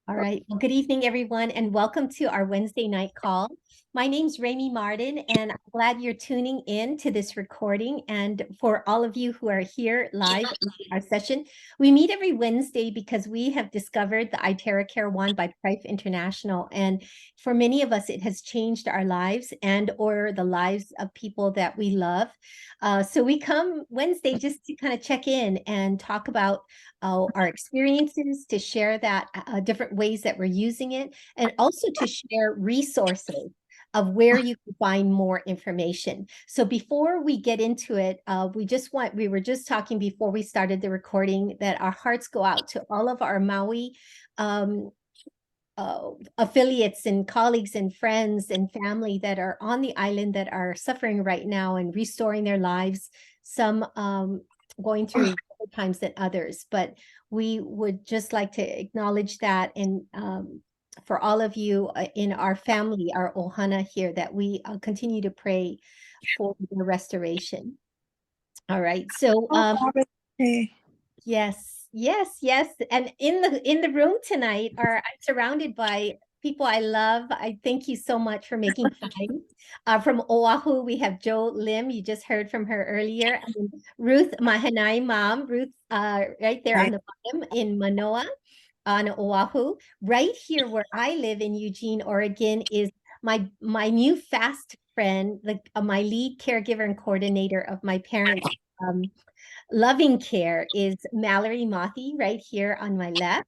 All right. Well, good evening, everyone, and welcome to our Wednesday night call. My name's Rami Martin, and I'm glad you're tuning in to this recording. And for all of you who are here live in our session, we meet every Wednesday because we have discovered the iTeracare Wand by Price International. And for many of us, it has changed our lives and or the lives of people that we love. So we come Wednesday just to kind of check in and talk about our experiences, to share that different ways that we're using it, and also to share resources of where you can find more information. So before we get into it, we were just talking before we started the recording that our hearts go out to all of our Maui affiliates and colleagues and friends and family that are on the island that are suffering right now and restoring their lives. Some going through harder times than others, but we would just like to acknowledge that, and for all of you in our family, our Ohana here, that we continue to pray for the restoration. All right, so yes, and in the room tonight I'm surrounded by people I love. I thank you so much for making time. From Oahu, we have Jo Lim. You just heard from her earlier. And Ruth, my Hanai mom, Ruth, right there on the bottom in Manoa on Oahu. Right here where I live in Eugene, Oregon, is my new fast friend, my lead caregiver and coordinator of my parents' loving care is Mallory Mothi right here on my left.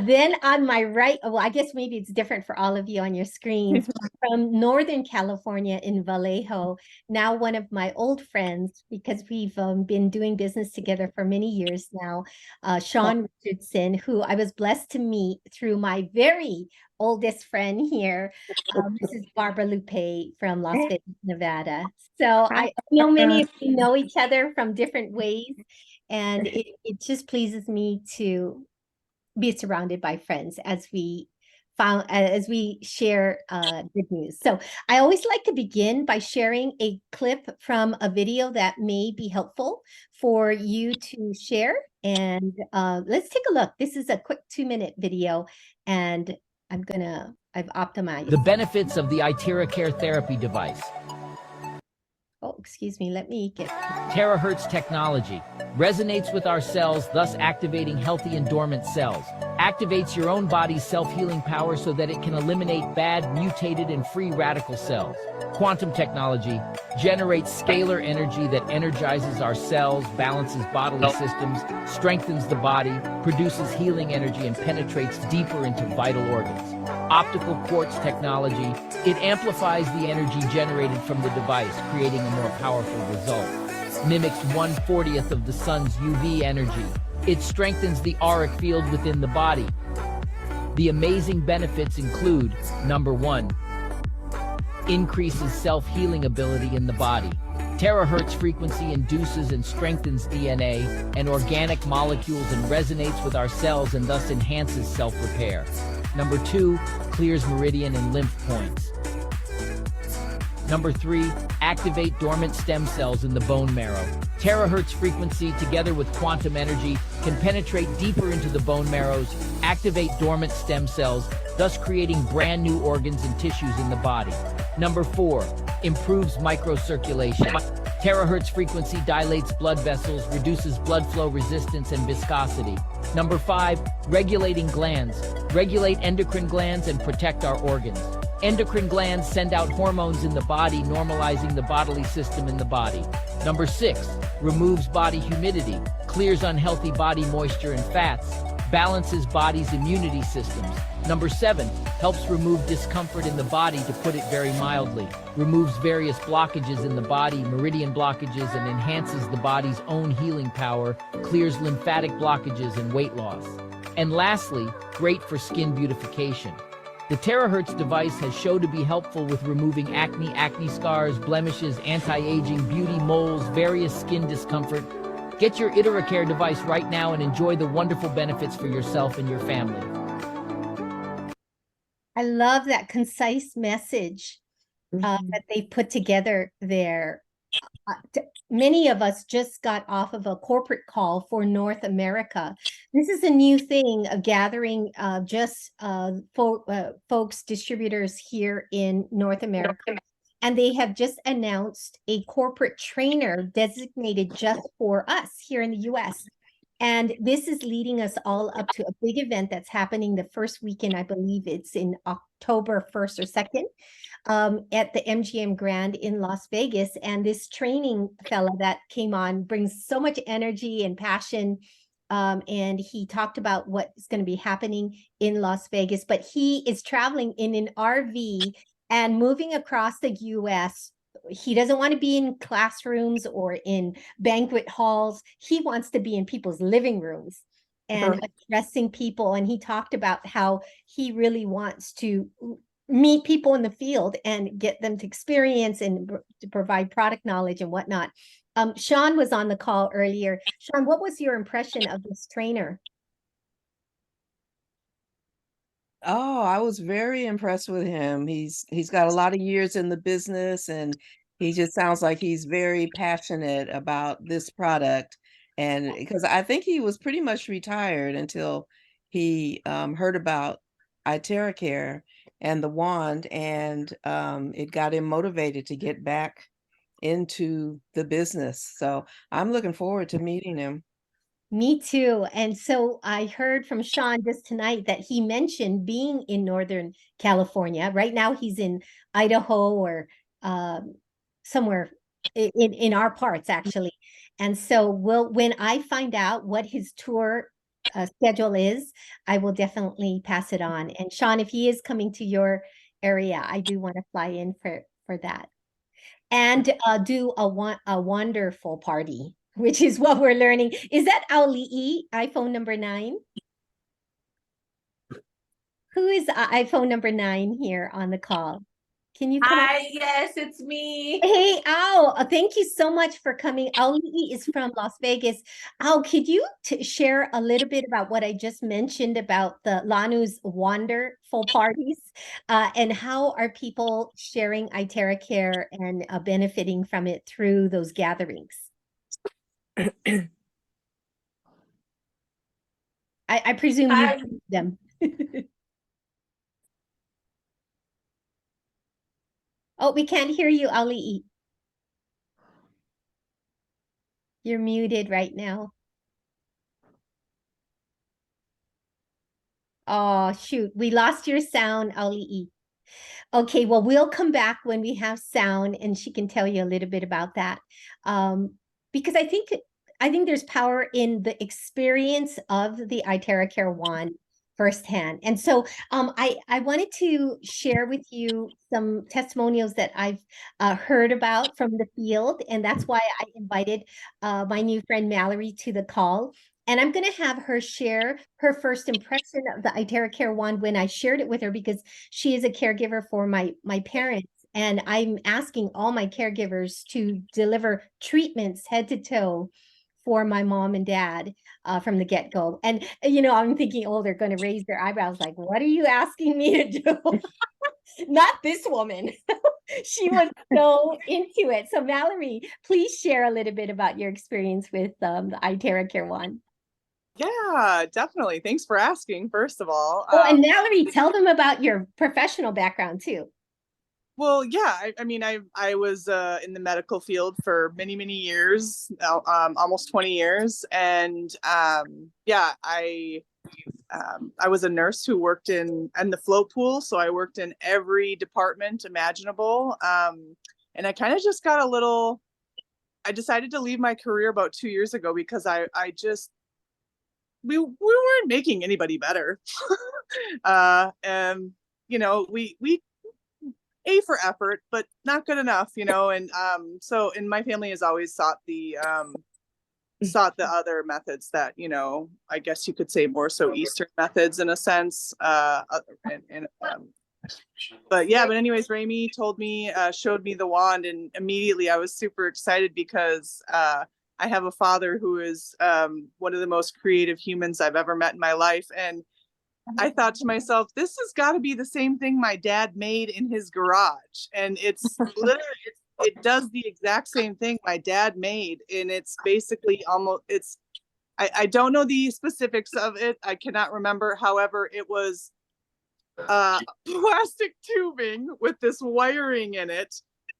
Then on my right, well, I guess maybe it's different for all of you on your screens, from Northern California in Vallejo, now one of my old friends, because we've been doing business together for many years now, Sean Richardson, who I was blessed to meet through my very oldest friend here, Mrs. Barbara Lupe from Las Vegas, Nevada. So I know many of you know each other from different ways, and it just pleases me to be surrounded by friends as we share good news. So I always like to begin by sharing a clip from a video that may be helpful for you to share. And let's take a look. This is a quick 2-minute video, and I've optimized the benefits of the iTeracare therapy device. Oh, excuse me, let me get... Terahertz technology resonates with our cells, thus activating healthy and dormant cells. Activates your own body's self-healing power so that it can eliminate bad, mutated, and free radical cells. Quantum technology generates scalar energy that energizes our cells, balances bodily systems, strengthens the body, produces healing energy, and penetrates deeper into vital organs. Optical quartz technology, it amplifies the energy generated from the device, creating a more powerful result. Mimics 1/40th of the sun's UV energy. It strengthens the auric field within the body. The amazing benefits include, number 1, increases self-healing ability in the body. Terahertz frequency induces and strengthens DNA and organic molecules and resonates with our cells and thus enhances self-repair. Number 2, clears meridian and lymph points. Number 3, activate dormant stem cells in the bone marrow. Terahertz frequency together with quantum energy can penetrate deeper into the bone marrows, activate dormant stem cells, thus creating brand new organs and tissues in the body. Number 4, improves microcirculation. Terahertz frequency dilates blood vessels, reduces blood flow resistance and viscosity. Number 5, regulating glands. Regulate endocrine glands and protect our organs. Endocrine glands send out hormones in the body, normalizing the bodily system in the body. Number 6, removes body humidity, clears unhealthy body moisture and fats, balances body's immunity systems. Number 7, helps remove discomfort in the body, to put it very mildly, removes various blockages in the body, meridian blockages, and enhances the body's own healing power, clears lymphatic blockages and weight loss. And lastly, great for skin beautification. The Terahertz device has shown to be helpful with removing acne scars, blemishes, anti-aging, beauty, moles, various skin discomfort. Get your iTeracare device right now and enjoy the wonderful benefits for yourself and your family. I love that concise message that they put together there. many of us just got off of a corporate call for North America. This is a new thing, a gathering just folks, distributors here in North America. And they have just announced a corporate trainer designated just for us here in the US. And this is leading us all up to a big event that's happening the first weekend. I believe it's in October 1st or 2nd at the MGM Grand in Las Vegas. And this training fella that came on brings so much energy and passion. And he talked about what's going to be happening in Las Vegas, but he is traveling in an RV and moving across the US. He doesn't want to be in classrooms or in banquet halls. He wants to be in people's living rooms and addressing people. And he talked about how he really wants to meet people in the field and get them to experience and to provide product knowledge and whatnot. Sean was on the call earlier. Sean, what was your impression of this trainer? Oh, I was very impressed with him. He's got a lot of years in the business, and he just sounds like he's very passionate about this product. And because I think he was pretty much retired until he heard about iTeracare and the wand, and it got him motivated to get back into the business. So I'm looking forward to meeting him. Me too. And so I heard from Sean just tonight that he mentioned being in Northern California. Right now he's in Idaho or somewhere in our parts, actually. And so when I find out what his tour schedule is, I will definitely pass it on. And Sean, if he is coming to your area, I do want to fly in for that. And do a wonderful party, which is what we're learning. Is that Auli'i, iPhone number 9? Who is iPhone number 9 here on the call? Can you come Hi, yes, it's me. Hey, Al, thank you so much for coming. Auli'i is from Las Vegas. Al, could you share a little bit about what I just mentioned about the Lanu's wonderful parties? And how are people sharing iTeracare and benefiting from it through those gatherings? I presume you do them. Oh, we can't hear you, Auli'i. You're muted right now. Oh, shoot. We lost your sound, Auli'i. Okay, well, we'll come back when we have sound and she can tell you a little bit about that. Because I think there's power in the experience of the iTeracare wand firsthand. And so I wanted to share with you some testimonials that I've heard about from the field. And that's why I invited my new friend Mallory to the call. And I'm going to have her share her first impression of the iTeracare wand when I shared it with her, because she is a caregiver for my parents. And I'm asking all my caregivers to deliver treatments head to toe for my mom and dad from the get-go. And, you know, I'm thinking, oh, they're going to raise their eyebrows like, what are you asking me to do? Not this woman. She was so into it. So Mallory, please share a little bit about your experience with the iTeracare wand. Yeah, definitely. Thanks for asking, first of all. Oh, and Mallory, tell them about your professional background too. Well, yeah, I mean, I was in the medical field for many, many years, almost 20 years. And yeah, I was a nurse who worked in the float pool. So I worked in every department imaginable. And I kind of just got I decided to leave my career about 2 years ago because we weren't making anybody better. And you know, we A for effort, but not good enough, you know. And so my family has always sought the other methods that, you know, I guess you could say more so Eastern methods in a sense. But yeah, but anyways, Rami told me, showed me the wand, and immediately I was super excited because I have a father who is one of the most creative humans I've ever met in my life. And I thought to myself, this has got to be the same thing my dad made in his garage. And it's literally, it does the exact same thing my dad made, and it's basically almost, I don't know the specifics of it. I cannot remember. However, it was plastic tubing with this wiring in it,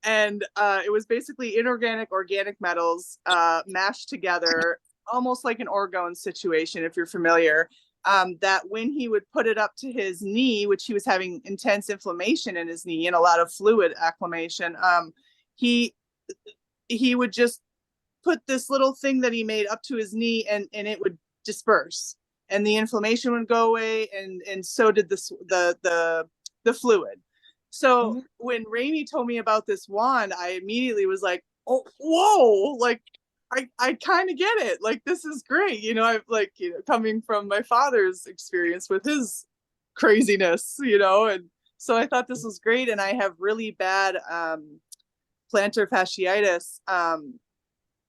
and it was basically inorganic organic metals mashed together, almost like an orgone situation, if you're familiar. That when he would put it up to his knee, which he was having intense inflammation in his knee and a lot of fluid acclimation, he would just put this little thing that he made up to his knee, and it would disperse, and the inflammation would go away, and so did the fluid. So when Raimi told me about this wand, I immediately was like, oh, whoa, like I kind of get it. Like, this is great. You know, I've like, you know, coming from my father's experience with his craziness, you know, and so I thought this was great. And I have really bad plantar fasciitis,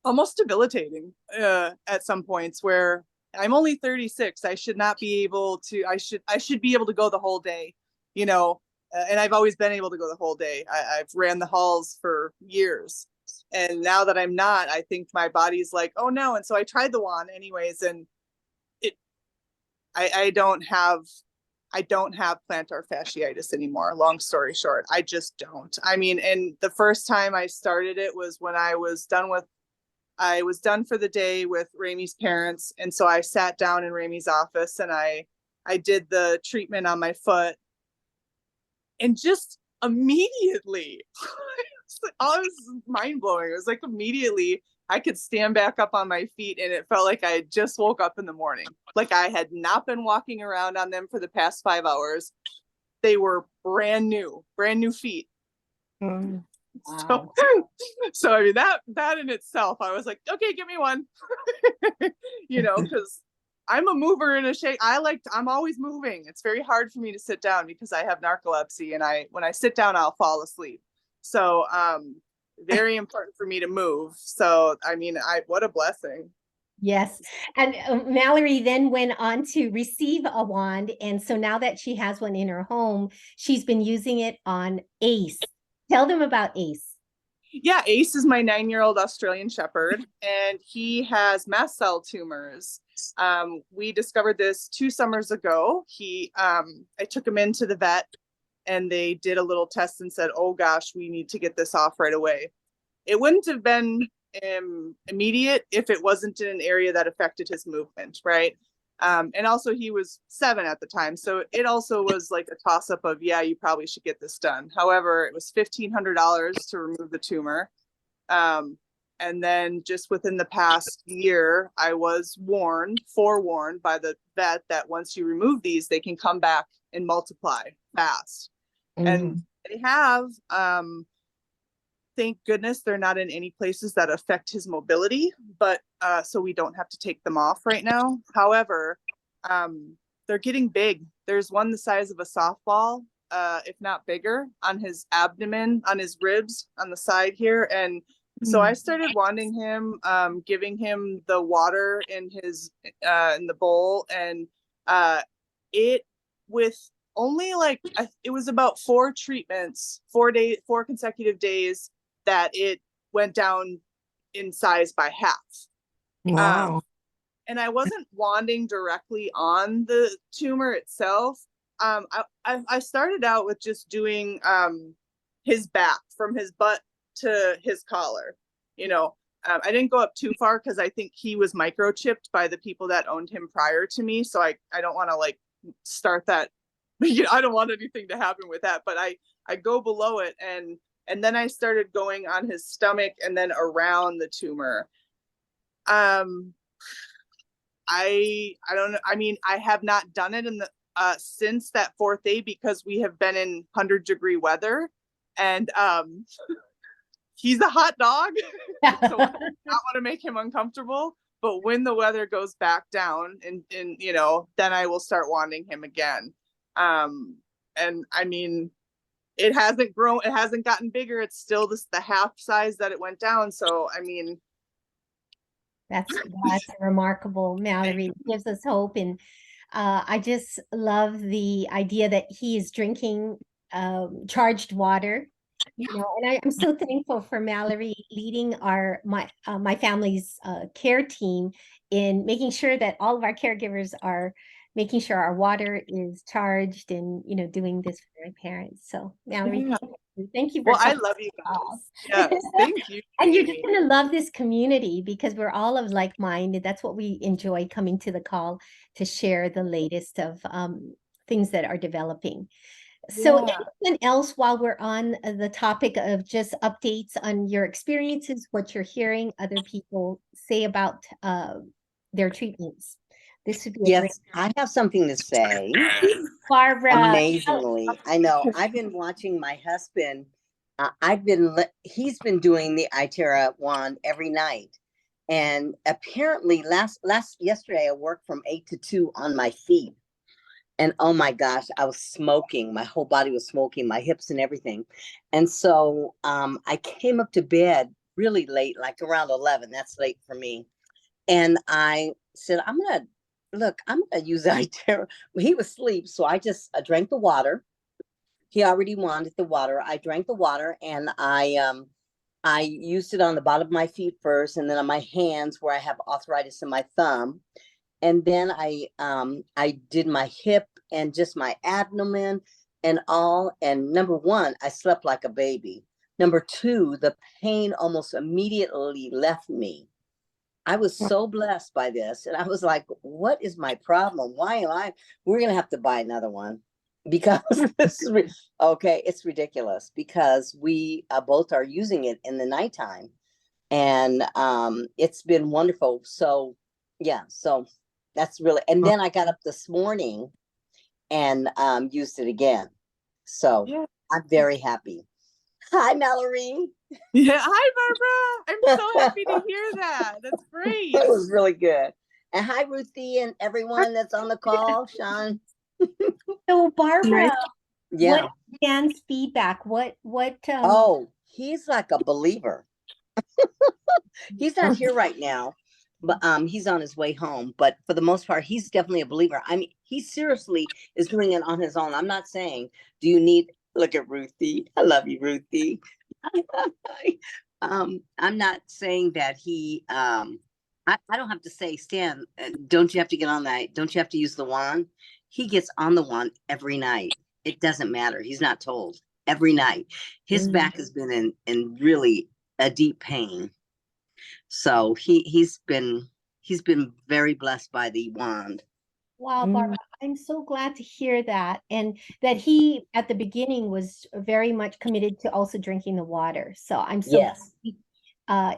almost debilitating at some points, where I'm only 36. I should not be able to, I should be able to go the whole day, you know, and I've always been able to go the whole day. I've ran the halls for years. And now that I'm not, I think my body's like, oh no. And so I tried the wand anyways, and I don't have plantar fasciitis anymore. Long story short, I just don't. I mean, and the first time I started it was when I was done for the day with Raimi's parents. And so I sat down in Raimi's office, and I did the treatment on my foot, and just immediately, it was mind blowing. It was like immediately I could stand back up on my feet, and it felt like I had just woke up in the morning. Like I had not been walking around on them for the past 5 hours. They were brand new feet. Wow. So I mean, that in itself, I was like, okay, give me one. You know, because I'm a mover and a shake. I'm always moving. It's very hard for me to sit down because I have narcolepsy, and when I sit down, I'll fall asleep. So very important for me to move. So I mean, what a blessing. Yes. And Mallory then went on to receive a wand. And so now that she has one in her home, she's been using it on Ace. Tell them about Ace. Yeah, Ace is my 9-year-old Australian Shepherd, and he has mast cell tumors. We discovered this 2 summers ago. I took him into the vet, and they did a little test and said, oh gosh, we need to get this off right away. It wouldn't have been immediate if it wasn't in an area that affected his movement, right? And also he was 7 at the time. So it also was like a toss up of, yeah, you probably should get this done. However, it was $1,500 to remove the tumor. And then just within the past year, I was forewarned by the vet that once you remove these, they can come back and multiply fast. And they have, thank goodness they're not in any places that affect his mobility, but so we don't have to take them off right now. However, they're getting big. There's one the size of a softball, if not bigger, on his abdomen, on his ribs, on the side here. And so I started wanding him, giving him the water in the bowl, and it with only like, it was about 4 treatments, 4 consecutive days, that it went down in size by half. Wow. And I wasn't wanding directly on the tumor itself. I started out with just doing his back, from his butt to his collar. You know, I didn't go up too far because I think he was microchipped by the people that owned him prior to me. So I don't want to like start that. You know, I don't want anything to happen with that. But I go below it, and then I started going on his stomach and then around the tumor. I don't know. I mean, I have not done it in the since that 4th day because we have been in 100-degree weather, and he's a hot dog. So I don't want to make him uncomfortable. But when the weather goes back down, and you know, then I will start wanting him again. And I mean, it hasn't grown, it hasn't gotten bigger. It's still the half size that it went down. So I mean, that's remarkable, Mallory. It gives us hope. And I just love the idea that he is drinking charged water. And I'm so thankful for Mallory leading my family's care team in making sure that all of our caregivers are making sure our water is charged and doing this for my parents. So Mallory, Yeah. thank you for Well, I coming love you to us. guys. Yes, thank you, And you're just Jamie. going to love this community because we're all of like minded. That's what we enjoy coming to the call to share the latest of things that are developing. So Yeah. anyone else while we're on the topic of just updates on your experiences, what you're hearing other people say about their treatments? This would be a great Yes, I have something to say. Barbara. Amazingly, I know. I've been watching my husband. He's been doing the iTerra wand every night, and apparently yesterday I worked from 8 to 2 on my feet, and oh my gosh, I was smoking. My whole body was smoking, my hips and everything, and so I came up to bed really late, like around 11. That's late for me, and I said, I'm gonna use iTerra. He was asleep, so I just drank the water. He already wanted the water. I drank the water, and I used it on the bottom of my feet first, and then on my hands where I have arthritis in my thumb. And then I did my hip and just my abdomen and all. And number one, I slept like a baby. Number two, the pain almost immediately left me. I was so blessed by this. And I was like, what is my problem? We're going to have to buy another one because okay, it's ridiculous because we both are using it in the nighttime. And it's been wonderful. So, yeah, so that's really, and then I got up this morning and used it again. So Yeah. I'm very happy. Hi, Mallory. Yeah. Hi, Barbara. I'm so happy to hear that. That's great. It was really good. And hi, Ruthie, and everyone that's on the call. Sean. So Barbara, Yeah. what Dan's feedback? What Oh, he's like a believer. He's not here right now, but he's on his way home. But for the most part, he's definitely a believer. I mean, he seriously is doing it on his own. I'm not saying, do you need, look at Ruthie. I love you, Ruthie. I'm not saying that I don't have to say, Stan, don't you have to get on that? Don't you have to use the wand? He gets on the wand every night. It doesn't matter. He's not told. Every night. His back has been in really a deep pain. So he's been very blessed by the wand. Wow, Barbara, I'm so glad to hear that. And that he, at the beginning, was very much committed to also drinking the water. So I'm so glad Yes. we,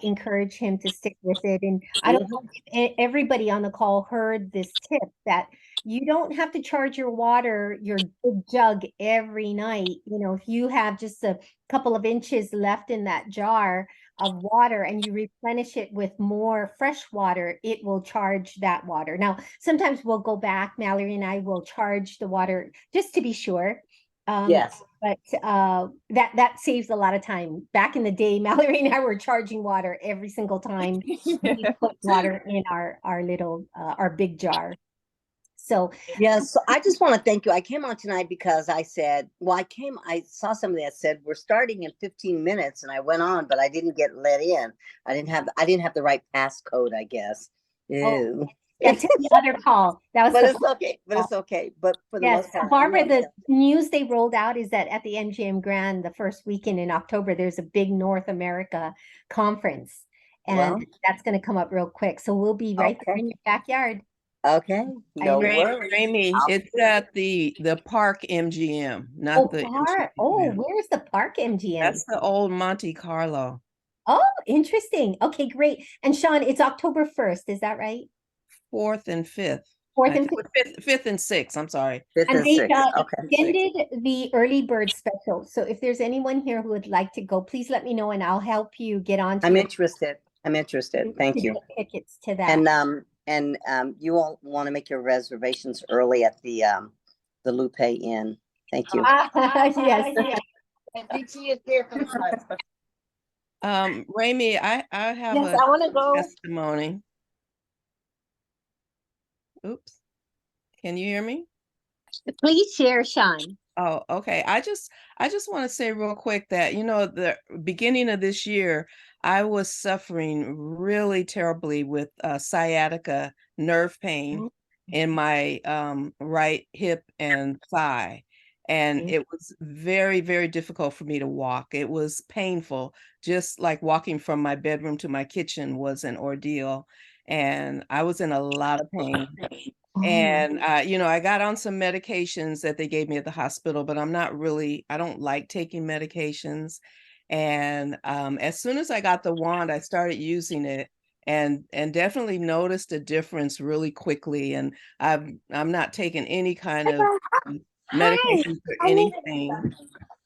encourage him to stick with it. And I don't know if everybody on the call heard this tip that you don't have to charge your water, your big jug every night. If you have just a couple of inches left in that jar of water and you replenish it with more fresh water, it will charge that water. Now, sometimes we'll go back, Mallory and I will charge the water just to be sure. Yes. But that saves a lot of time. Back in the day, Mallory and I were charging water every single time we put water in our little our big jar. So Yes. So I just want to thank you. I came on tonight because I said, I saw somebody that said we're starting in 15 minutes, and I went on, but I didn't get let in. I didn't have the right passcode, I guess. Ew. yeah, to the other call. That was But the it's okay. But it's okay. But for the yes, most part, Barbara, the news they rolled out is that at the MGM Grand, the first weekend in October, there's a big North America conference, and that's going to come up real quick. So we'll be right there in your backyard. Okay. No worries. Raimi, it's at the park MGM, not the park. Oh, MGM. where's the park MGM? That's the old Monte Carlo. Oh, interesting. Okay, great. And Sean, it's October 1st, is that right? 4th and 5th. 4th and 5th. 5th and 6th. I'm sorry. 5th And and they 6th. Okay. extended the early bird special. So if there's anyone here who would like to go, please let me know and I'll help you get on to I'm interested. Thank you. Tickets to that. And you all want to make your reservations early at the Lupe Inn. Thank you. Yes. Raimi, I have Yes, I want to go. testimony. Oops. Can you hear me? Please share, Sean. Oh, okay. I just want to say real quick that, the beginning of this year, I was suffering really terribly with sciatica nerve pain in my right hip and thigh. And Okay. it was very, very difficult for me to walk. It was painful. Just like walking from my bedroom to my kitchen was an ordeal. And I was in a lot of pain. Oh, And, I got on some medications that they gave me at the hospital, but I don't like taking medications. And, as soon as I got the wand, I started using it and definitely noticed a difference really quickly. And I'm not taking any kind of hi. medications or anything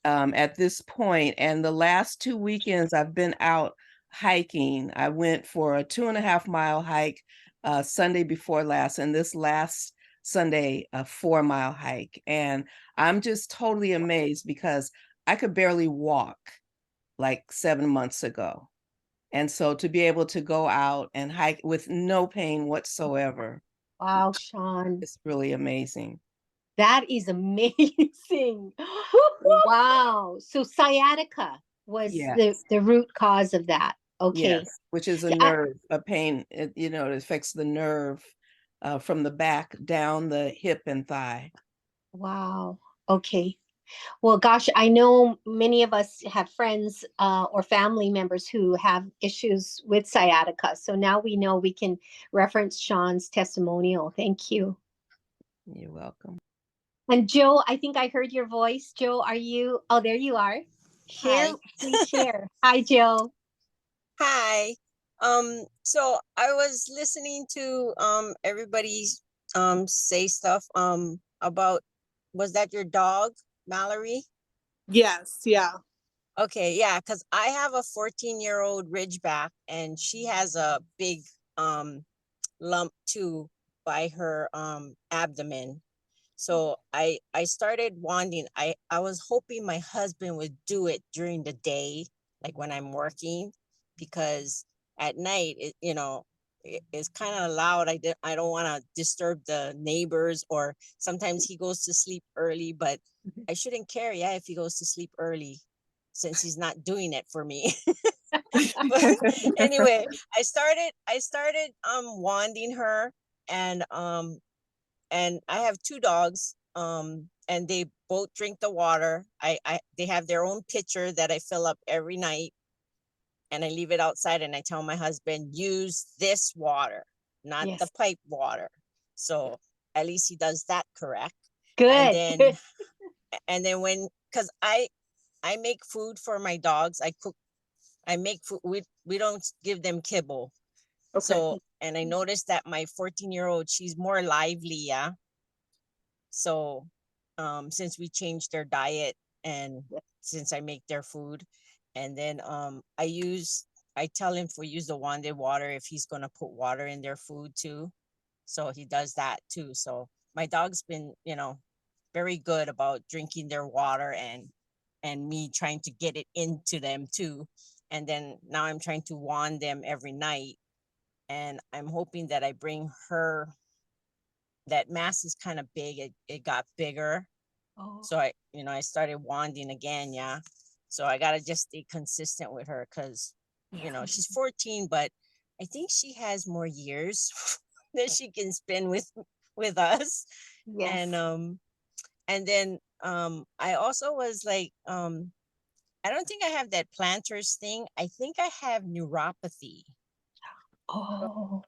at this point. And the last 2 weekends I've been out hiking. I went for a 2.5 mile hike Sunday before last, and this last Sunday, a 4 mile hike. And I'm just totally amazed because I could barely walk like 7 months ago. And so to be able to go out and hike with no pain whatsoever, Wow, Sean. it's really amazing. That is amazing. Wow. So sciatica was Yes. the root cause of that. Okay. Yes, which is a Yeah, nerve, a pain, it affects the nerve, from the back down the hip and thigh. wow. Okay. Well, gosh, I know many of us have friends or family members who have issues with sciatica. So now we know we can reference Sean's testimonial. Thank you. You're welcome. And Joe, I think I heard your voice. Joe, are you? Oh, there you are. Share, Hi. please share. Hi, Joe. Hi. So I was listening to everybody say stuff about, was that your dog, Mallory? Yes, yeah. Okay, yeah, because I have a 14-year-old Ridgeback and she has a big lump too by her abdomen. So I started wanding. I was hoping my husband would do it during the day, like when I'm working, because at night it's kind of loud. I don't want to disturb the neighbors, or sometimes he goes to sleep early, but I shouldn't care, yeah, if he goes to sleep early since he's not doing it for me. But anyway, I started wanding her, and I have two dogs, and they both drink the water. They have their own pitcher that I fill up every night, and I leave it outside, and I tell my husband, use this water, not the Yes. pipe water. So at least he does that correct. And Good. then Good. when, because I make food for my dogs. I make food. We don't give them kibble. Okay. So, and I noticed that my 14-year-old, she's more lively, yeah. So, since we changed their diet, and since I make their food, and then I tell him to use the Wande water if he's gonna put water in their food too. So he does that too. So my dog's been, very good about drinking their water, and me trying to get it into them too. And then now I'm trying to wand them every night, and I'm hoping that I bring her. That mass is kind of big. It got bigger. Oh, So I started wanding again. Yeah. So I got to just stay consistent with her, because, yeah. she's 14, but I think she has more years that she can spend with us. Yes. And then I also was like, I don't think I have that plantar's thing. I think I have neuropathy. Oh,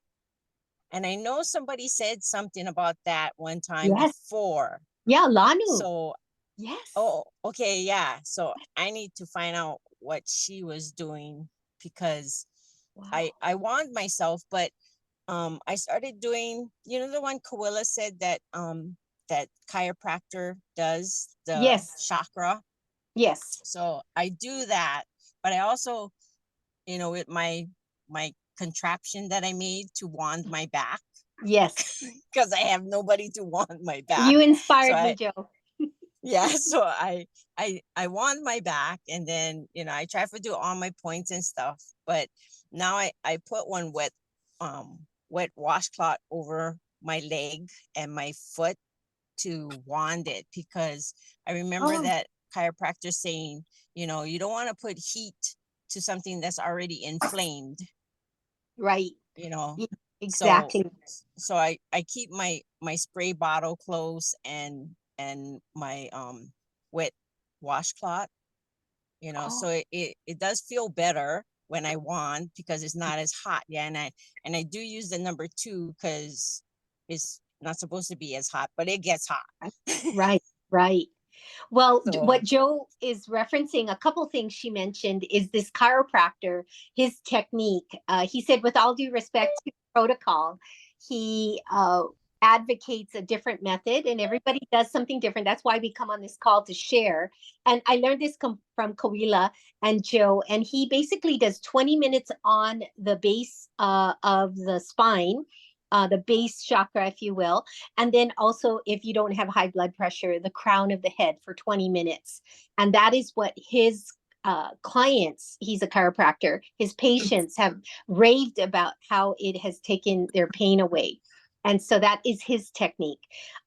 And I know somebody said something about that one time yes. before. Yeah, Lanu. So, Yes. oh, okay, yeah. So I need to find out what she was doing, because Wow. I warned myself, but I started doing, the one Kawila said that chiropractor does, the Yes. chakra. Yes. So I do that, but I also, with my contraption that I made to wand my back, Yes. because I have nobody to wand my back. You So inspired me, Joe. yeah, so I wand my back, and then I try to do all my points and stuff, but now I put one wet washcloth over my leg and my foot to wand it, because I remember that chiropractor saying, you know, you don't want to put heat to something that's already inflamed, Right. you know. Exactly. So I keep my spray bottle close and my wet washcloth, you know. So it does feel better when I wand, because it's not as hot. Yeah, and I do use the number 2 because it's not supposed to be as hot, but it gets hot. Right, right. Well, So what Joe is referencing, a couple things she mentioned, is this chiropractor, his technique. He said, with all due respect to protocol, he advocates a different method, and everybody does something different. That's why we come on this call to share. And I learned this from Kawila and Joe, and he basically does 20 minutes on the base of the spine, the base chakra, if you will. And then also, if you don't have high blood pressure, the crown of the head for 20 minutes. And that is what his clients, he's a chiropractor, his patients have raved about, how it has taken their pain away. And so that is his technique.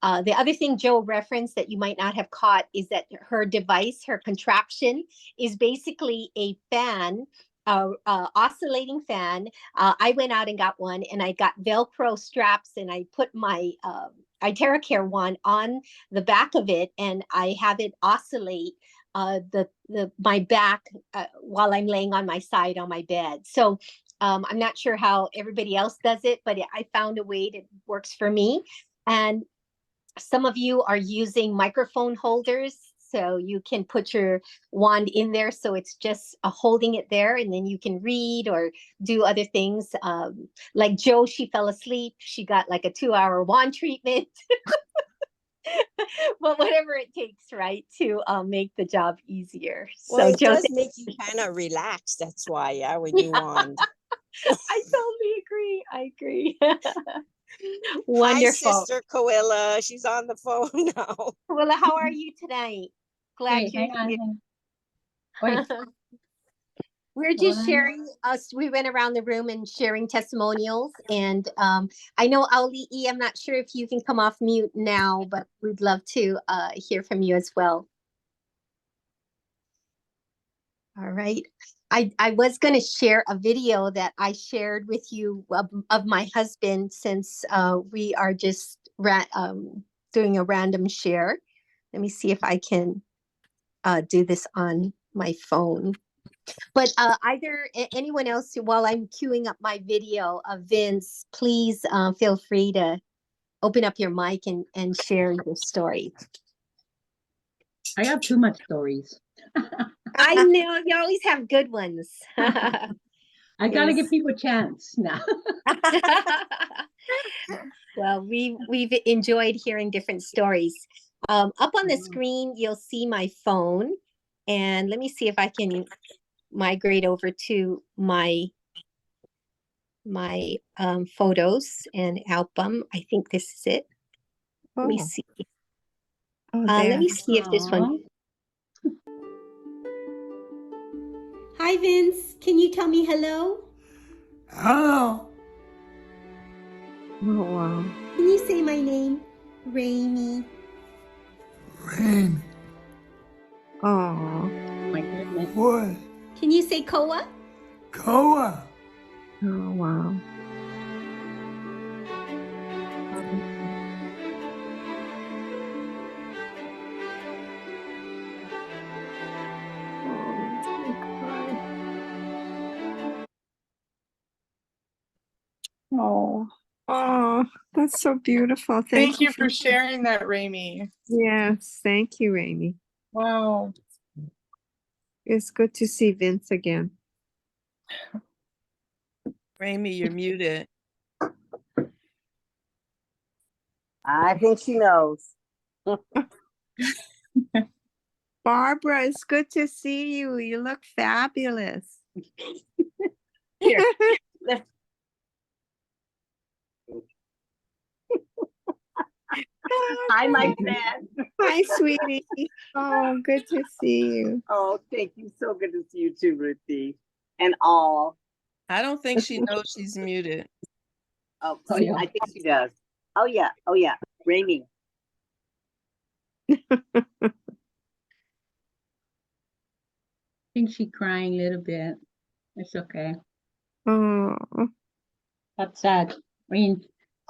The other thing Joe referenced that you might not have caught is that her device, her contraption, is basically a fan, oscillating fan. I went out and got one, and I got Velcro straps, and I put my iTeracare one on the back of it, and I have it oscillate my back while I'm laying on my side on my bed. So I'm not sure how everybody else does it, but I found a way that works for me. And some of you are using microphone holders, so you can put your wand in there, so it's just holding it there, and then you can read or do other things. Like Joe, she fell asleep. She got like a 2-hour wand treatment. Well, whatever it takes, right, to make the job easier. well, So it Joe, does make you kind of relax. That's why, yeah, when you wand. I totally agree. I agree. Hi, Wonderful. Sister Coella. She's on the phone now. Well, how are you tonight? Glad Wait, you're hang on. here. Wait, We're just One. sharing us. We went around the room and sharing testimonials. And I know Ali E, I'm not sure if you can come off mute now, but we'd love to hear from you as well. All right. I was going to share a video that I shared with you of my husband, since we are just doing a random share. Let me see if I can do this on my phone. But either anyone else, while I'm queuing up my video of Vince, please feel free to open up your mic and share your story. I have too much stories. I know you always have good ones. I got to give people a chance now. Well, we've enjoyed hearing different stories. Up on the screen, you'll see my phone, and let me see if I can migrate over to my photos and album. I think this is it. Let me see. Let me see if this one. Hi, Vince. Can you tell me hello? Hello. Oh, wow. Can you say my name? Rainy. Rain. Oh, My goodness. Wood. Can you say Koa? Koa. oh, wow. Oh, that's so beautiful. Thank you for sharing that, Raimi. Yes, thank you, Amy. Wow. It's good to see Vince again. Raimi, you're muted. I think she knows. Barbara, it's good to see you. You look fabulous. Here. Hi, my friend. Hi, sweetie. Oh, good to see you. Oh, thank you. So good to see you too, Ruthie. And all. I don't think she knows she's muted. Oh, Oh, yeah. I think she does. Oh, yeah. Oh, yeah. Raimi. think she's crying a little bit. It's okay. Oh, That's sad. I mean,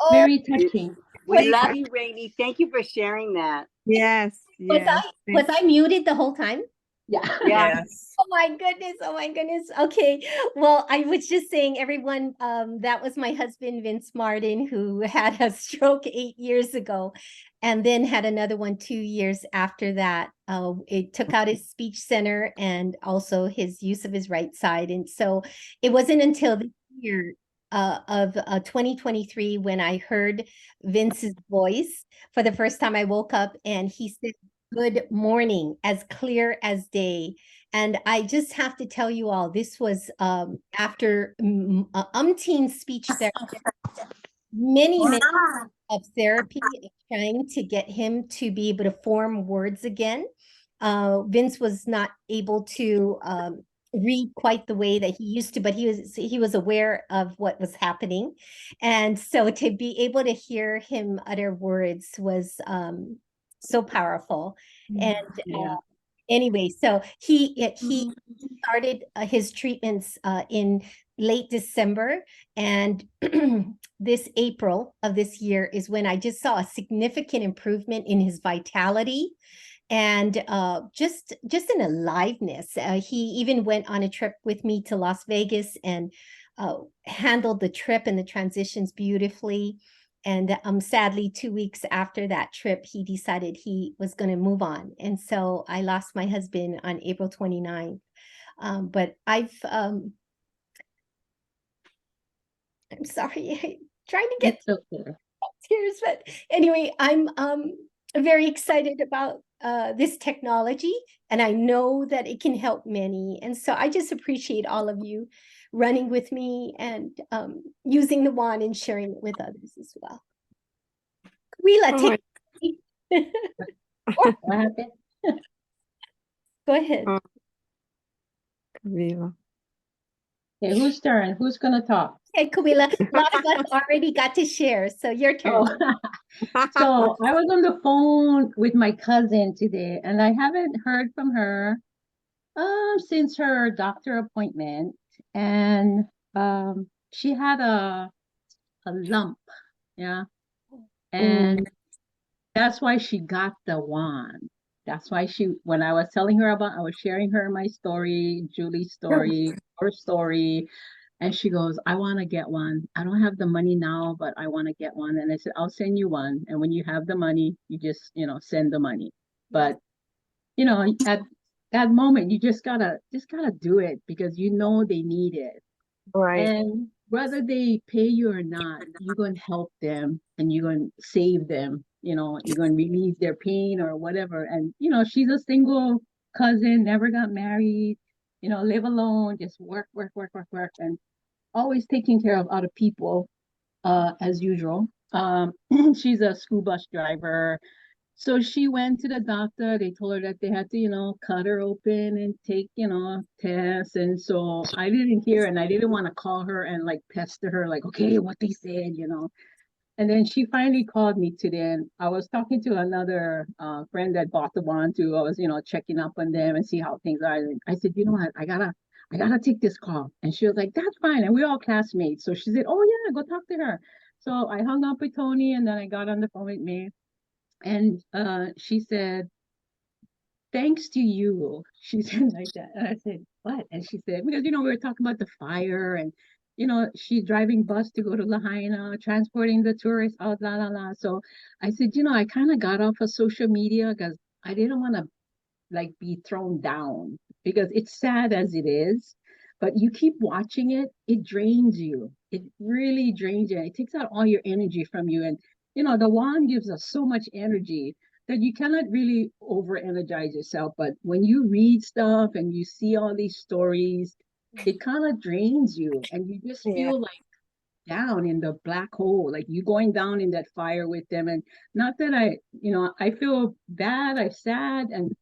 Oh, very touching. We Was- love you, Rainey. Thank you for sharing that. yes, was yes. I muted the whole time? Yeah. Yeah. Yes. Oh my goodness. Oh my goodness. Okay. Well, I was just saying, everyone, that was my husband, Vince Martin, who had a stroke 8 years ago and then had another one 2 years after that. It took out his speech center and also his use of his right side. And so it wasn't until the year of 2023 when I heard Vince's voice for the first time. I woke up and he said, "Good morning," as clear as day. And I just have to tell you all, this was after umpteen speech therapy, many of therapy, trying to get him to be able to form words again. Vince was not able to read quite the way that he used to, but he was aware of what was happening. And so to be able to hear him utter words was so powerful. And Yeah. anyway, so he started his treatments in late December, and this April of this year is when I just saw a significant improvement in his vitality and just an aliveness. He even went on a trip with me to Las Vegas and handled the trip and the transitions beautifully. And sadly, 2 weeks after that trip, he decided he was going to move on. And so I lost my husband on April 29th. But I'm sorry, I'm trying to get It's okay. tears, but anyway, I'm very excited about this technology, and I know that it can help many. And so I just appreciate all of you running with me and using the wand and sharing it with others as well. Wheela, Oh take What happened? go ahead. Oh. Viva. Okay, whose turn? Who's gonna talk? Okay, Kawila, a lot of us already got to share, so your turn. Oh, so I was on the phone with my cousin today, and I haven't heard from her since her doctor appointment, and she had a lump, yeah, and that's why she got the wand. That's why when I was telling her about, I was sharing her my story, Julie's story, her story, and she goes, "I want to get one. I don't have the money now, but I want to get one." And I said, "I'll send you one. And when you have the money, you just, send the money." But, at that moment, you just gotta do it because they need it. Right. And whether they pay you or not, you're going to help them and you're going to save them. You're going to relieve their pain or whatever. And, she's a single cousin, never got married, live alone, just work, work, work, work, work, and always taking care of other people as usual. She's a school bus driver. So she went to the doctor. They told her that they had to, cut her open and take, tests. And so I didn't hear, and I didn't want to call her and like pester her, like, okay, what they said. And then she finally called me today, and I was talking to another friend that bought the wand too. I was, checking up on them and see how things are. And I said, you know what, I gotta take this call. And she was like, that's fine. And we're all classmates. So she said, oh yeah, go talk to her. So I hung up with Tony, and then I got on the phone with me. And she said, thanks to you. She said like that. And I said, what? And she said, because, we were talking about the fire and, she's driving bus to go to Lahaina, transporting the tourists out, la, la, la. So I said, I kind of got off of social media because I didn't want to like be thrown down because it's sad as it is. But you keep watching it, it drains you. It really drains you. It takes out all your energy from you. And, the wand gives us so much energy that you cannot really over energize yourself. But when you read stuff and you see all these stories, it kind of drains you and you just feel like down in the black hole, like you going down in that fire with them. And not that I feel bad, I'm sad. And,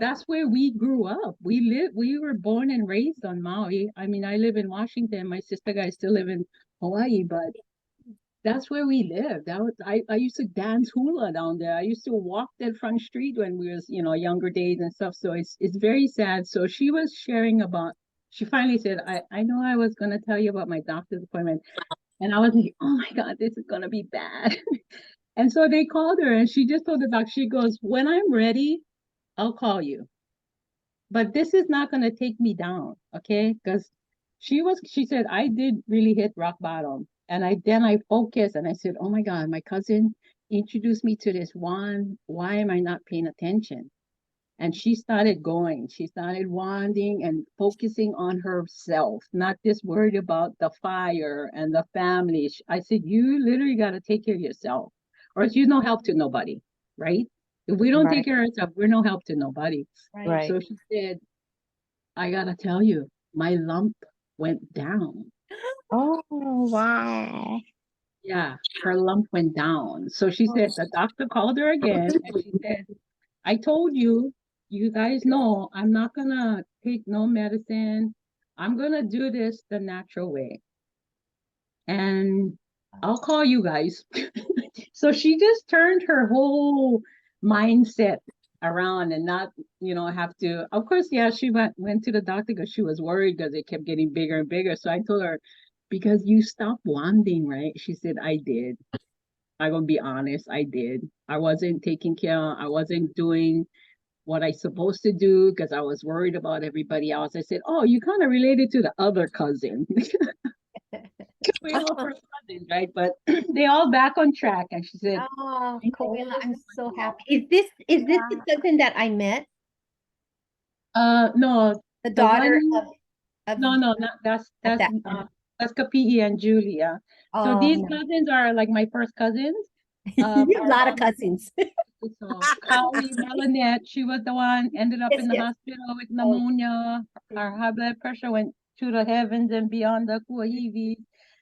that's where we grew up. We were born and raised on Maui. I mean, I live in Washington. My sister guys still live in Hawaii, but that's where we lived. I used to dance hula down there. I used to walk that front street when we was, younger days and stuff. So it's very sad. So she was sharing about, she finally said, I know I was gonna tell you about my doctor's appointment. And I was like, oh my God, this is gonna be bad. And so they called her and she just told the doc, she goes, when I'm ready, I'll call you. But this is not gonna take me down, okay? Because she said, I did really hit rock bottom. And I focused and I said, oh my God, my cousin introduced me to this one. Why am I not paying attention? And she started going. She started wanding and focusing on herself, not just worried about the fire and the family. I said, you literally got to take care of yourself, or else you're no help to nobody, right? If we don't take Right. care of ourselves, we're no help to nobody. Right. So she said, I got to tell you, my lump went down. Oh, wow. Yeah, her lump went down. So she said, the doctor called her again and she said, I told you, you guys know, I'm not gonna take no medicine. I'm gonna do this the natural way. And I'll call you guys. So she just turned her whole mindset around and not, have to, of course, yeah, she went to the doctor because she was worried because it kept getting bigger and bigger. So I told her, because you stopped wanting, right? She said, I did. I'm gonna be honest, I did. I wasn't taking care, I wasn't doing what I supposed to do because I was worried about everybody else. I said, oh, you kind of related to the other cousin. We all first cousins, right? But they all back on track. And she said, Oh, "I know Coella, this I'm is so my fault." happy. Is this the cousin that I met? No, The the daughter one, of no, not at that time. that's Kapi'i and Julia. So Oh, these no. cousins are like my first cousins. You have a Our lot of mom, cousins. so Kali Melanette, she was the one ended up Yes, in the yes. hospital with Oh, pneumonia. Her high blood pressure went to the heavens and beyond the kuahivi.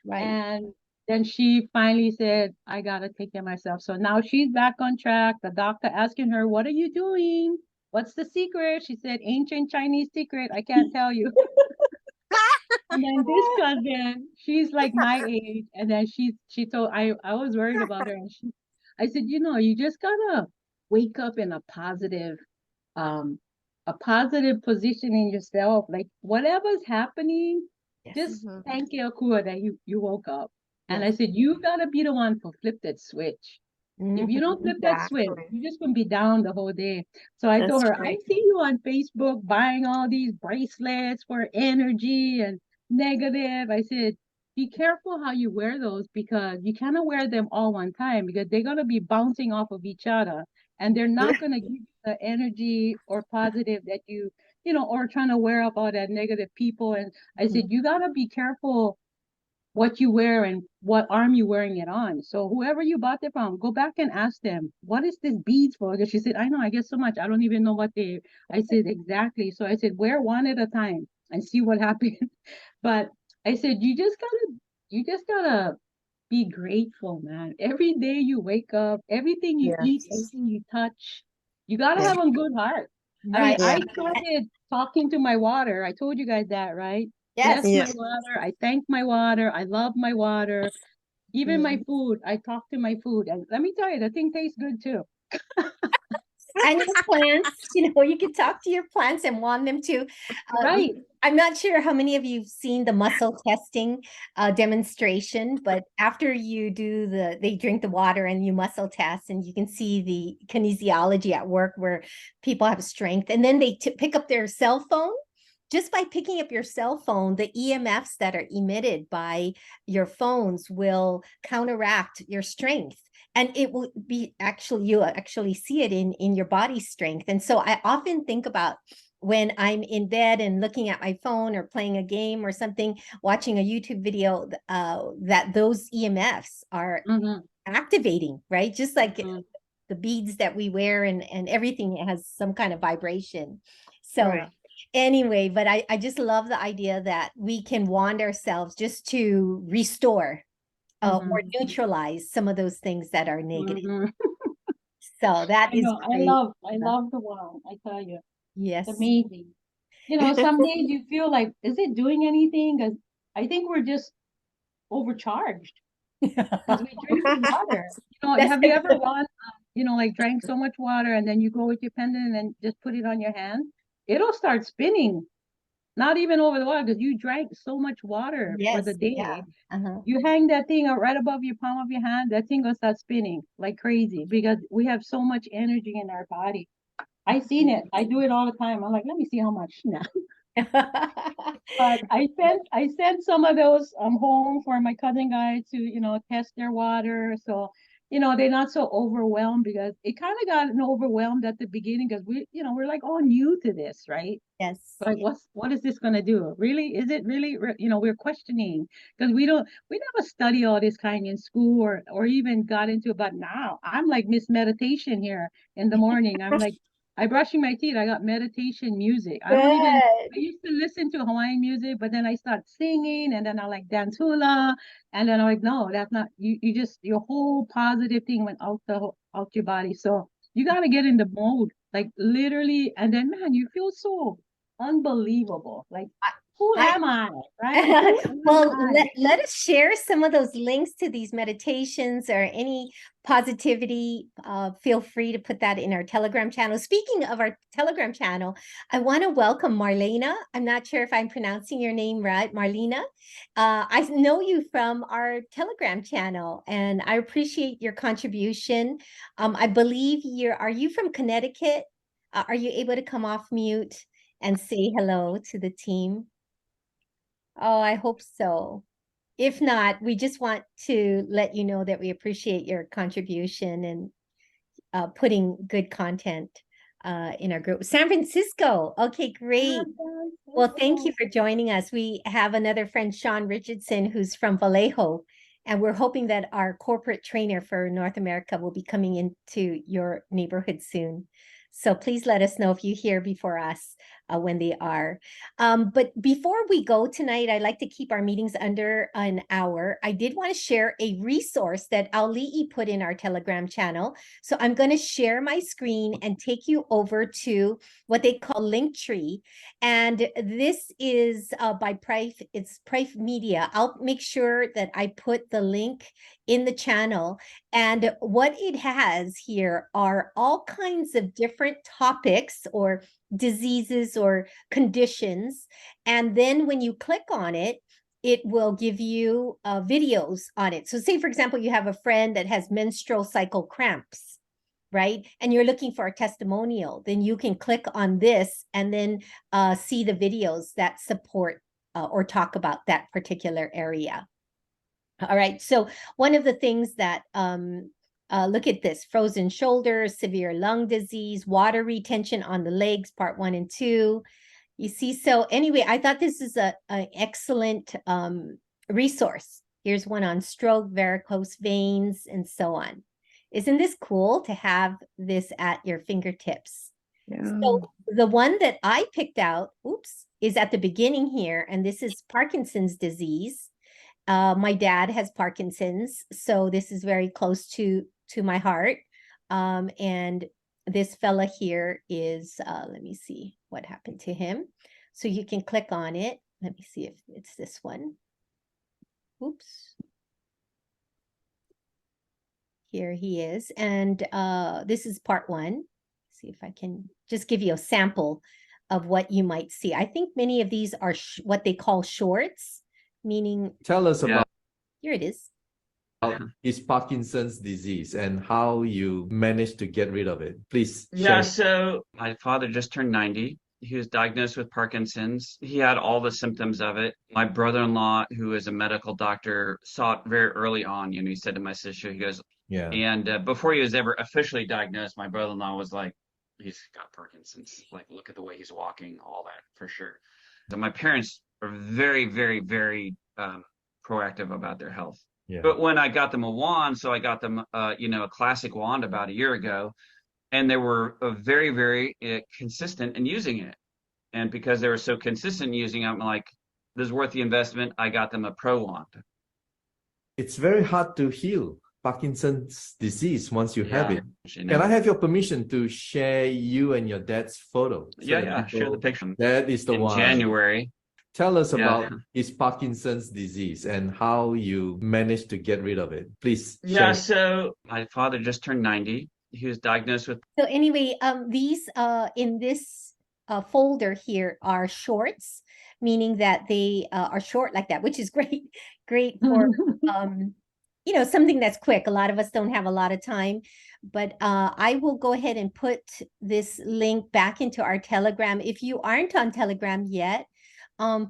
right. And then she finally said, I gotta take care of myself. So now she's back on track. The doctor asking her, what are you doing? What's the secret? She said, ancient Chinese secret. I can't tell you. And then this cousin, she's like my age. And then she told I was worried about her. And I said, you just gotta wake up in um a positive position in yourself. Like whatever's happening, Yes, just Mhm. thank Yahuwah that you woke up. And I yes. said, you gotta be the one to flip that switch. If you Mhm. don't flip that switch, Exactly. you're just gonna be down the whole day. So I told That's her, I right. see you on Facebook buying all these bracelets for energy and negative. I said, be careful how you wear those because you cannot wear them all one time because they're gonna be bouncing off of each other and they're not gonna give you the energy or positive that or trying to wear up all that negative people. And I said, you gotta be careful what you wear and what arm you wearing it on. So whoever you bought it from, go back and ask them, what is this beads for? Because she said, I know, I get so much. I don't even know what they, I said, exactly. So I said, wear one at a time and see what happens. But I said, you just gotta be grateful, man. Every day you wake up, everything you eat, Yes. everything you touch, you gotta Yeah. have a good heart. I mean, Right. Yeah. I started talking to my water. I told you guys that, right? Yes. Bless Yeah. my water. I thank my water. I love my water. Even my Mhm. food. I talk to my food. And let me tell you, the thing tastes good too. And your plants, you can talk to your plants and want them to. Right. I'm not sure how many of you've seen the muscle testing demonstration, but after you do they drink the water and you muscle test, and you can see the kinesiology at work where people have strength, and then they pick up their cell phone. Just by picking up your cell phone, the EMFs that are emitted by your phones will counteract your strength, and it will be you actually see it in your body strength. And so I often think about when I'm in bed and looking at my phone or playing a game or something, watching a YouTube video, that those EMFs are Mm-hmm. activating, right? Just like Mm-hmm. the beads that we wear, and everything has some kind of vibration. So Right. anyway, but I just love the idea that we can wand ourselves just to restore or Mm-hmm. neutralize some of those things that are negative. Mm-hmm. So that I is know. great. I love the world. I tell you, it's Yes. amazing. Some days you feel like, is it doing anything? Because I think we're just overcharged. Because we drink water. Have you ever like drank so much water and then you go with your pendant and just put it on your hand? It'll start spinning. Not even over the water because you drank so much water for the Yes, day. yeah. Uh-huh. You hang that thing up right above your palm of your hand, that thing will start spinning like crazy because we have so much energy in our body. I seen it. I do it all the time. I'm like, let me see how much now. But I sent some of those home for my cousin guys to test their water. So they're not so overwhelmed because it kind of got overwhelmed at the beginning because we're like all new to this, right? Yes. Like what is this going to do? Really? Is it really we're questioning because we never study all this kind in school or even got into it. But now I'm like Miss Meditation here in the morning. I'm like I brushing my teeth. I got meditation music. I used to listen to Hawaiian music, but then I start singing and then I like dance hula. And then I'm like, no, that's not you just your whole positive thing went out your body. So you gotta get in the mode, like literally, and then man, you feel so unbelievable. Like who I- am I? Right? Who Well, am I? let us share some of those links to these meditations or any positivity. Feel free to put that in our Telegram channel. Speaking of our Telegram channel, I want to welcome Marlena. I'm not sure if I'm pronouncing your name right, Marlena. I know you from our Telegram channel, and I appreciate your contribution. I believe are you from Connecticut? Are you able to come off mute and say hello to the team? Oh, I hope so. If not, we just want to let you know that we appreciate your contribution and putting good content in our group. San Francisco. Okay, great. Well, thank you for joining us. We have another friend, Sean Richardson, who's from Vallejo, and we're hoping that our corporate trainer for North America will be coming into your neighborhood soon. So please let us know if you hear before us when they are. But before we go tonight, I like to keep our meetings under an hour. I did want to share a resource that Auli'i put in our Telegram channel. So I'm going to share my screen and take you over to what they call Linktree. And this is by Price. It's Price Media. I'll make sure that I put the link in the channel. And what it has here are all kinds of different topics or diseases or conditions. And then when you click on it, it will give you videos on it. So say, for example, you have a friend that has menstrual cycle cramps, right? And you're looking for a testimonial, then you can click on this and then see the videos that support or talk about that particular area. All right, so one of the things that, look at this, frozen shoulders, severe lung disease, water retention on the legs, part 1 and 2. You see, so anyway, I thought this is an excellent resource. Here's one on stroke, varicose veins, and so on. Isn't this cool to have this at your fingertips? Yeah. So the one that I picked out, is at the beginning here, and this is Parkinson's disease. My dad has Parkinson's, so this is very close to my heart. And this fella here is, let me see what happened to him. So you can click on it. Let me see if it's this one. Oops. Here he is. And this is part 1. See if I can just give you a sample of what you might see. I think many of these are what they call shorts. Meaning, tell us about here it is. Is Parkinson's disease and how you managed to get rid of it. Please Yeah, share. so my father just turned 90. He was diagnosed with Parkinson's. He had all the symptoms of it. My brother-in-law, who is a medical doctor, saw it very early on. He said to my sister, he goes, yeah. And before he was ever officially diagnosed, my brother-in-law was like, he's got Parkinson's. Like, look at the way he's walking, all that for sure. So my parents are very, very, very proactive about their health. Yeah. But when I got them a wand, so I got them, a classic wand about a year ago, and they were very, very consistent in using it. And because they were so consistent in using it, I'm like, this is worth the investment. I got them a pro wand. It's very hard to heal Parkinson's disease once you have it. You know. Can I have your permission to share you and your dad's photo? Yeah, share the picture. That is the in one. January. Tell us Yeah. about his Parkinson's disease and how you managed to get rid of it. Please Yeah, share. so my father just turned 90. He was diagnosed with So anyway, these in this folder here are shorts, meaning that they are short like that, which is great, great for something that's quick. A lot of us don't have a lot of time, but I will go ahead and put this link back into our Telegram. If you aren't on Telegram yet,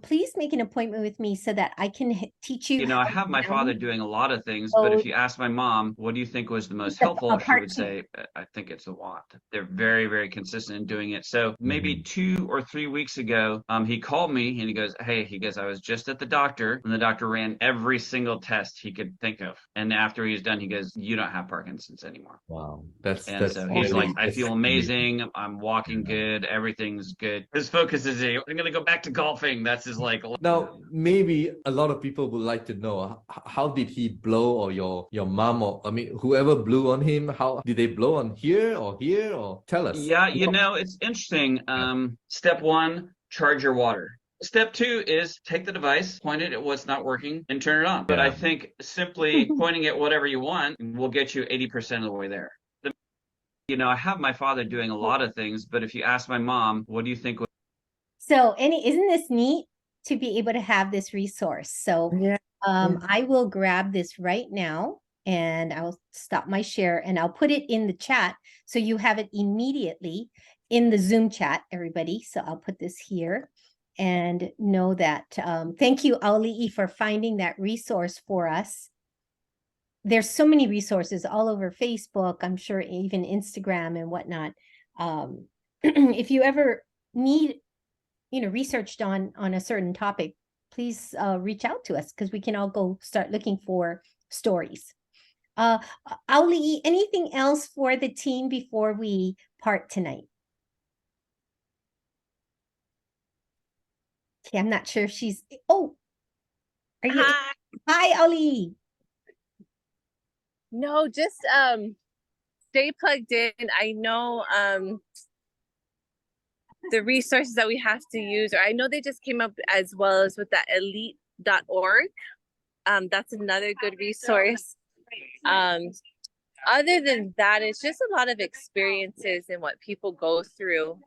please make an appointment with me so that I can teach you. I how have to my father download doing a lot of things, but if those- you ask my mom, what do you think was the most the helpful? She part would two. say, I think it's the wand. They're very, very consistent in doing it. So maybe 2 or 3 weeks ago, he called me and he goes, hey, I was just at the doctor and the doctor ran every single test he could think of. And after he's done, he goes, you don't have Parkinson's anymore. Wow, And so he's like, I feel amazing. I'm walking good. Everything's good. His focus is, I'm going to go back to golfing. That's his like. Now, maybe a lot of people would like to know how did he blow, or your mom, or I mean whoever blew on him, how did they blow on here or tell us? Yeah, it's interesting. Step 1, charge your water. Step 2 is take the device, point it at what's not working, and turn it on. But I think simply pointing at whatever you want will get you 80% of the way there. I have my father doing a lot of things, but if you ask my mom, what do you think? So isn't this neat to be able to have this resource? So I will grab this right now and I'll stop my share and I'll put it in the chat so you have it immediately in the Zoom chat, everybody. So I'll put this here and know that. Thank you, Auli'i, for finding that resource for us. There's so many resources all over Facebook, I'm sure even Instagram and whatnot. If you ever need researched on a certain topic, please reach out to us because we can all go start looking for stories. Auli'i, anything else for the team before we part tonight? Okay, I'm not sure if she's. Oh, are you? Hi, Auli'i. No, just stay plugged in. I know the resources that we have to use, or I know they just came up as well as with that elite.org. That's another good resource. Other than that, it's just a lot of experiences and what people go through.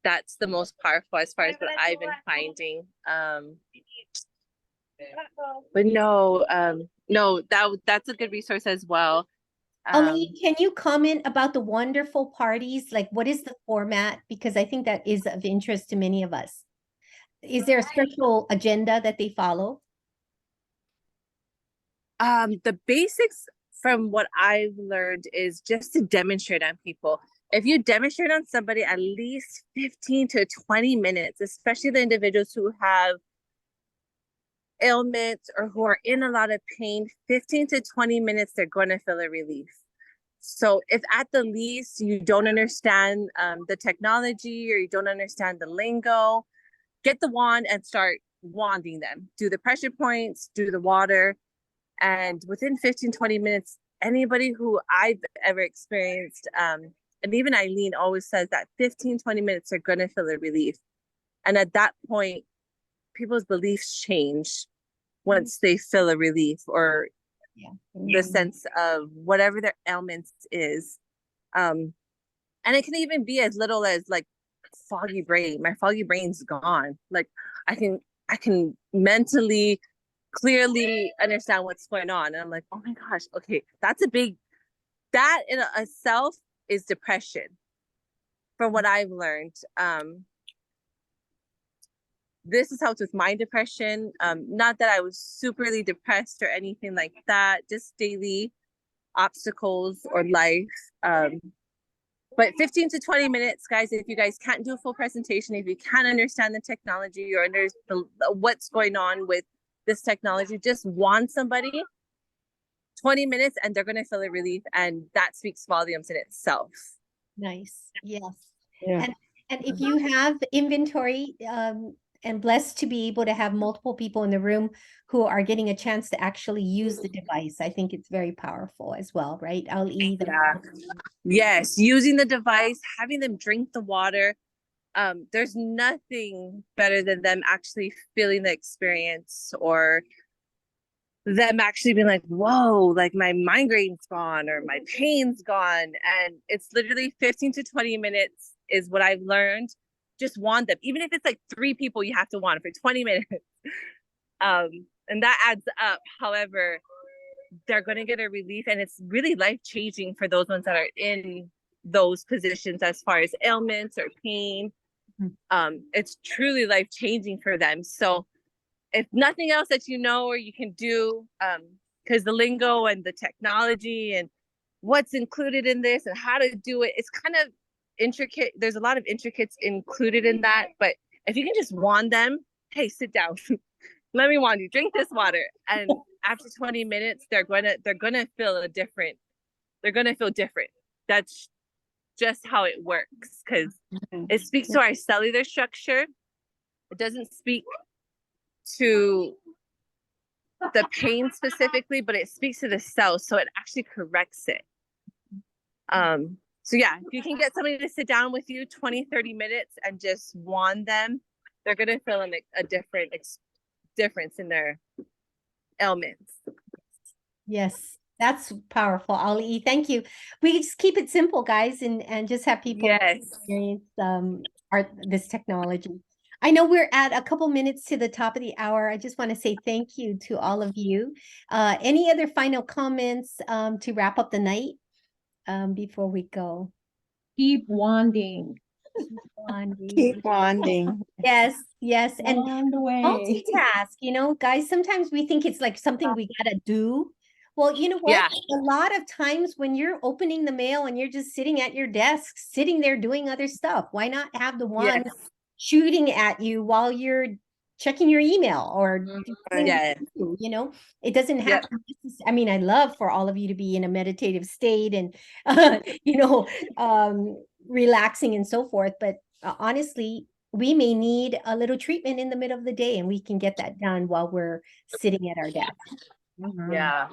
That's the most powerful as far as what I've been finding. But no, that's a good resource as well. Auli'i, can you comment about the wonderful parties? Like, what is the format? Because I think that is of interest to many of us. Is there a special agenda that they follow? The basics from what I've learned is just to demonstrate on people. If you demonstrate on somebody at least 15 to 20 minutes, especially the individuals who have ailments or who are in a lot of pain, 15 to 20 minutes, they're going to feel a relief. So if at the least you don't understand the technology or you don't understand the lingo, get the wand and start wanding them. Do the pressure points, do the water. And within 15, 20 minutes, anybody who I've ever experienced, and even Eileen always says that 15, 20 minutes are going to feel a relief. And at that point, people's beliefs change once they feel a relief or the sense of whatever their ailments is. And it can even be as little as like foggy brain. My foggy brain's gone. Like I can mentally clearly understand what's going on. And I'm like, oh my gosh, okay, that in itself is depression from what I've learned. This has helped with my depression. Not that I was superly depressed or anything like that, just daily obstacles or life. But 15 to 20 minutes, guys, if you guys can't do a full presentation, if you can't understand the technology or what's going on with this technology, just wand somebody 20 minutes and they're going to feel a relief. And that speaks volumes in itself. Nice. Yes. Yeah. And if you have inventory, and blessed to be able to have multiple people in the room who are getting a chance to actually use the device, I think it's very powerful as well, right? Auli'i. Yes, using the device, having them drink the water. there's nothing better than them actually feeling the experience, or them actually being like, whoa, like my migraine's gone or my pain's gone. And it's literally 15 to 20 minutes is what I've learned. Just wand them. Even if it's like 3 people you have to wand for 20 minutes. And that adds up. However, they're going to get a relief, and it's really life-changing for those ones that are in those positions as far as ailments or pain. It's truly life-changing for them. So if nothing else that you know or you can do, because the lingo and the technology and what's included in this and how to do it, it's kind of intricate. There's a lot of intricates included in that. But if you can just wand them, hey, sit down. Let me wand you, drink this water. And after 20 minutes, they're gonna feel different. They're gonna feel different. That's just how it works, because it speaks to our cellular structure. It doesn't speak to the pain specifically, but it speaks to the cells, so it actually corrects it. So yeah, if you can get somebody to sit down with you 20-30 minutes and just wand them, they're gonna feel a difference in their ailments. Yes, that's powerful, Ali. Thank you. We just keep it simple, guys, and just have people experience this technology. I know we're at a couple minutes to the top of the hour. I just want to say thank you to all of you. Any other final comments to wrap up the night before we go? Keep wanding. Keep wanding. Yes, yes. And Wand away. multitask, guys, sometimes we think it's like something we gotta do. Well, you know what? Yeah. A lot of times when you're opening the mail and you're just sitting at your desk, sitting there doing other stuff, why not have the one shooting at you while you're checking your email or doing it doesn't have to, I mean, I love for all of you to be in a meditative state and relaxing and so forth, but honestly, we may need a little treatment in the middle of the day, and we can get that done while we're sitting at our desk. Yeah.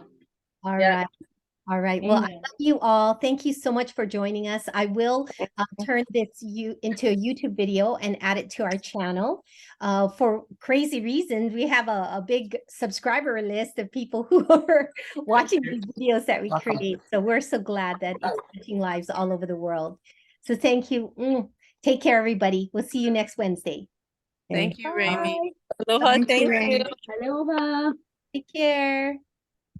All right. All right. Well, I love you all. Thank you so much for joining us. I will turn this into a YouTube video and add it to our channel. For crazy reasons, we have a big subscriber list of people who are watching these videos that we create. So we're so glad that it's touching lives all over the world. So thank you. Take care, everybody. We'll see you next Wednesday. Thank you, Rami. Aloha. Thank you. Aloha. Take care.